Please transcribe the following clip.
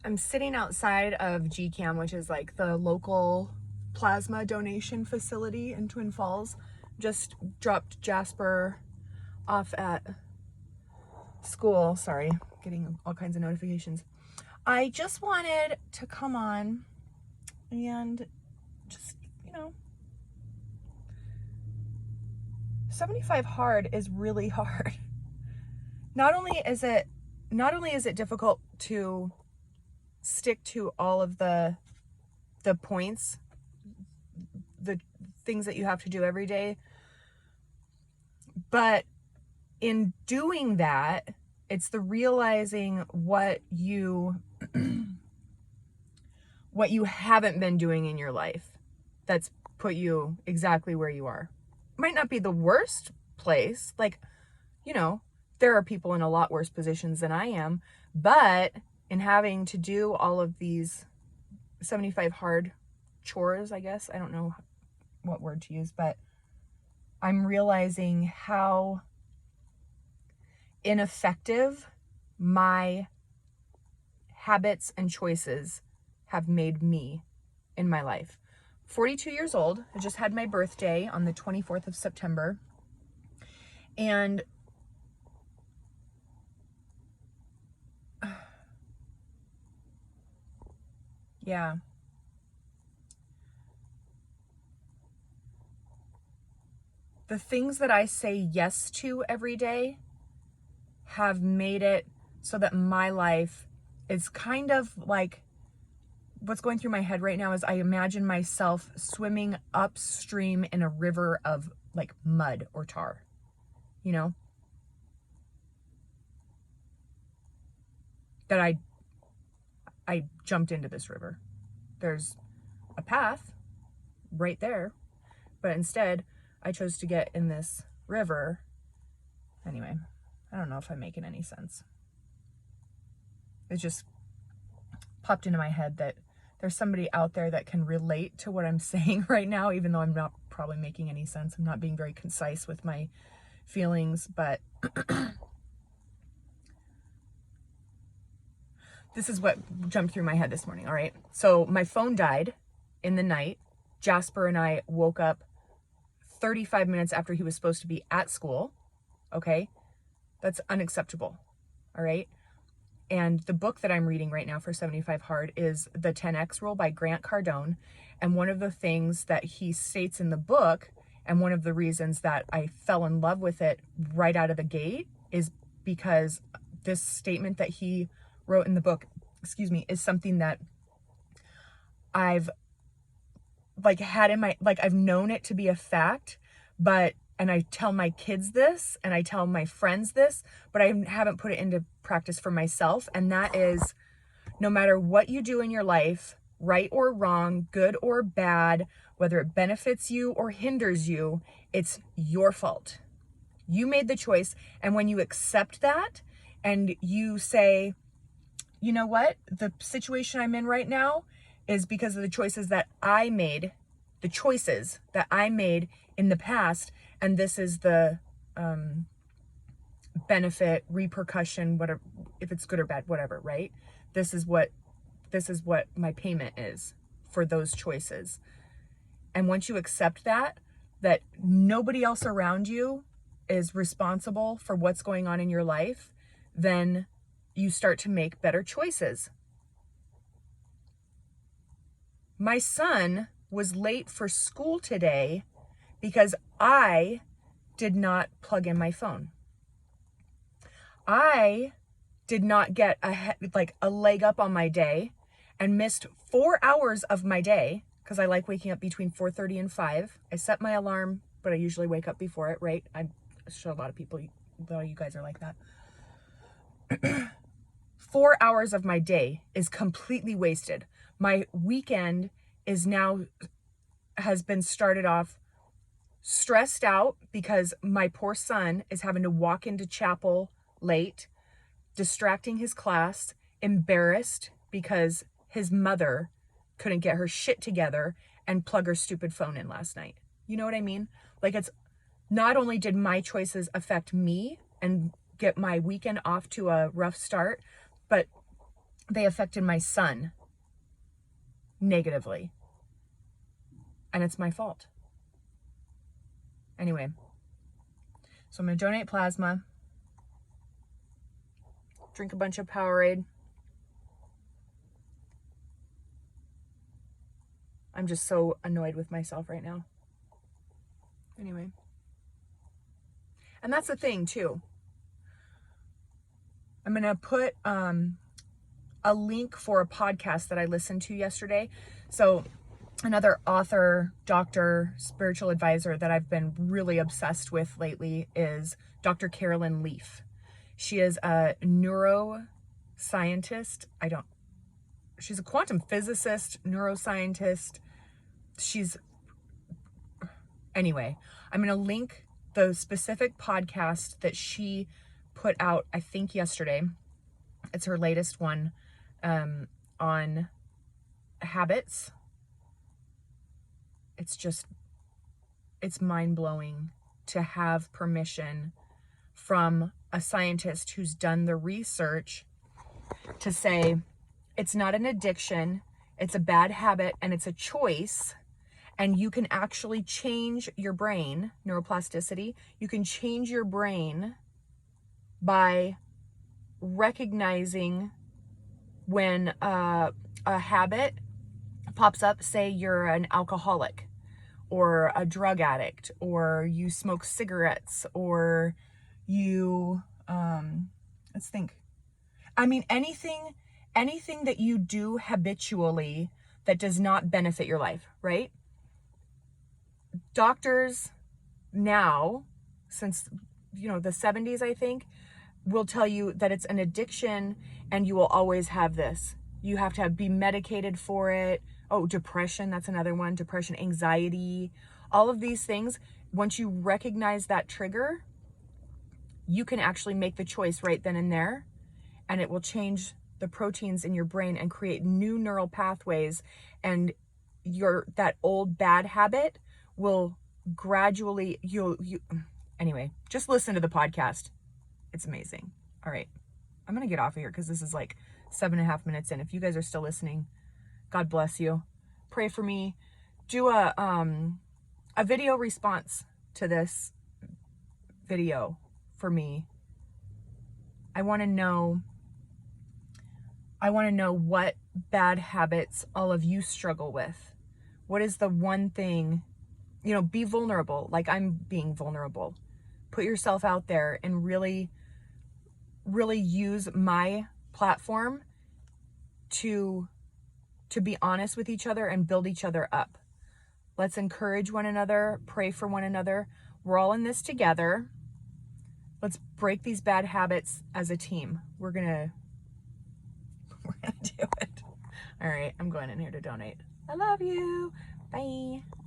I'm sitting outside of GCAM, which is like the local plasma donation facility in Twin Falls. Just dropped Jasper off at school. Sorry, getting all kinds of notifications. I just wanted to come on and just, 75 hard is really hard. Not only is it difficult to stick to all of the points, the things that you have to do every day, but in doing that, it's the realizing what you haven't been doing in your life that's put you exactly where you are. Might not be the worst place, like, there are people in a lot worse positions than I am, but in having to do all of these 75 hard chores, I guess, I don't know what word to use, but I'm realizing how ineffective my habits and choices have made me in my life. 42 years old. I just had my birthday on the 24th of September. And yeah. The things that I say yes to every day have made it so that my life is kind of like, what's going through my head right now is I imagine myself swimming upstream in a river of like mud or tar, that I jumped into this river. There's a path right there, but instead I chose to get in this river. Anyway, I don't know if I'm making any sense. It just popped into my head that there's somebody out there that can relate to what I'm saying right now, even though I'm not probably making any sense. I'm not being very concise with my feelings, but this is what jumped through my head this morning, all right? So my phone died in the night. Jasper and I woke up 35 minutes after he was supposed to be at school, okay? That's unacceptable, all right? And the book that I'm reading right now for 75 Hard is The 10X Rule by Grant Cardone. And one of the things that he states in the book, and one of the reasons that I fell in love with it right out of the gate, is because this statement that he wrote in the book, is something that I've had in my, I've known it to be a fact, and I tell my kids this and I tell my friends this, but I haven't put it into practice for myself. And that is, no matter what you do in your life, right or wrong, good or bad, whether it benefits you or hinders you, it's your fault. You made the choice. And when you accept that and you say, you know what, the situation I'm in right now is because of the choices that I made in the past, and this is the benefit, repercussion, whatever, if it's good or bad, whatever, right? This is what my payment is for those choices. And once you accept that nobody else around you is responsible for what's going on in your life, then you start to make better choices. My son was late for school today because I did not plug in my phone. I did not get a leg up on my day and missed 4 hours of my day because I like waking up between 4:30 and 5. I set my alarm, but I usually wake up before it, right? I'm sure a lot of you guys are like that. 4 hours of my day is completely wasted. My weekend has been started off stressed out because my poor son is having to walk into chapel late, distracting his class, embarrassed because his mother couldn't get her shit together and plug her stupid phone in last night. You know what I mean? It's not only did my choices affect me and get my weekend off to a rough start, but they affected my son negatively. And it's my fault. Anyway, so I'm going to donate plasma, drink a bunch of Powerade. I'm just so annoyed with myself right now. Anyway. And that's the thing too. I'm going to put a link for a podcast that I listened to yesterday. So another author, doctor, spiritual advisor that I've been really obsessed with lately is Dr. Carolyn Leaf. She is a neuroscientist. She's a quantum physicist, neuroscientist. Anyway, I'm going to link the specific podcast that she put out, I think yesterday. It's her latest one on habits. It's mind-blowing to have permission from a scientist who's done the research to say it's not an addiction, it's a bad habit, and it's a choice, and you can actually change your brain, neuroplasticity. You can change your brain by recognizing when a habit pops up. Say you're an alcoholic or a drug addict, or you smoke cigarettes, or you, let's think. I mean, anything that you do habitually that does not benefit your life, right? Doctors now, since, the 70s, I think, will tell you that it's an addiction and you will always have this. You have to be medicated for it. Oh, depression, that's another one. Depression, anxiety, all of these things. Once you recognize that trigger, you can actually make the choice right then and there, and it will change the proteins in your brain and create new neural pathways, and that old bad habit will gradually, anyway, just listen to the podcast. It's amazing. All right. I'm going to get off of here because this is like 7.5 minutes in. If you guys are still listening, God bless you. Pray for me. Do a video response to this video for me. I want to know what bad habits all of you struggle with. What is the one thing, be vulnerable, like I'm being vulnerable. Put yourself out there and really, really use my platform to be honest with each other and build each other up. Let's encourage one another, pray for one another. We're all in this together. Let's break these bad habits as a team. We're gonna do it. All right, I'm going in here to donate. I love you. Bye.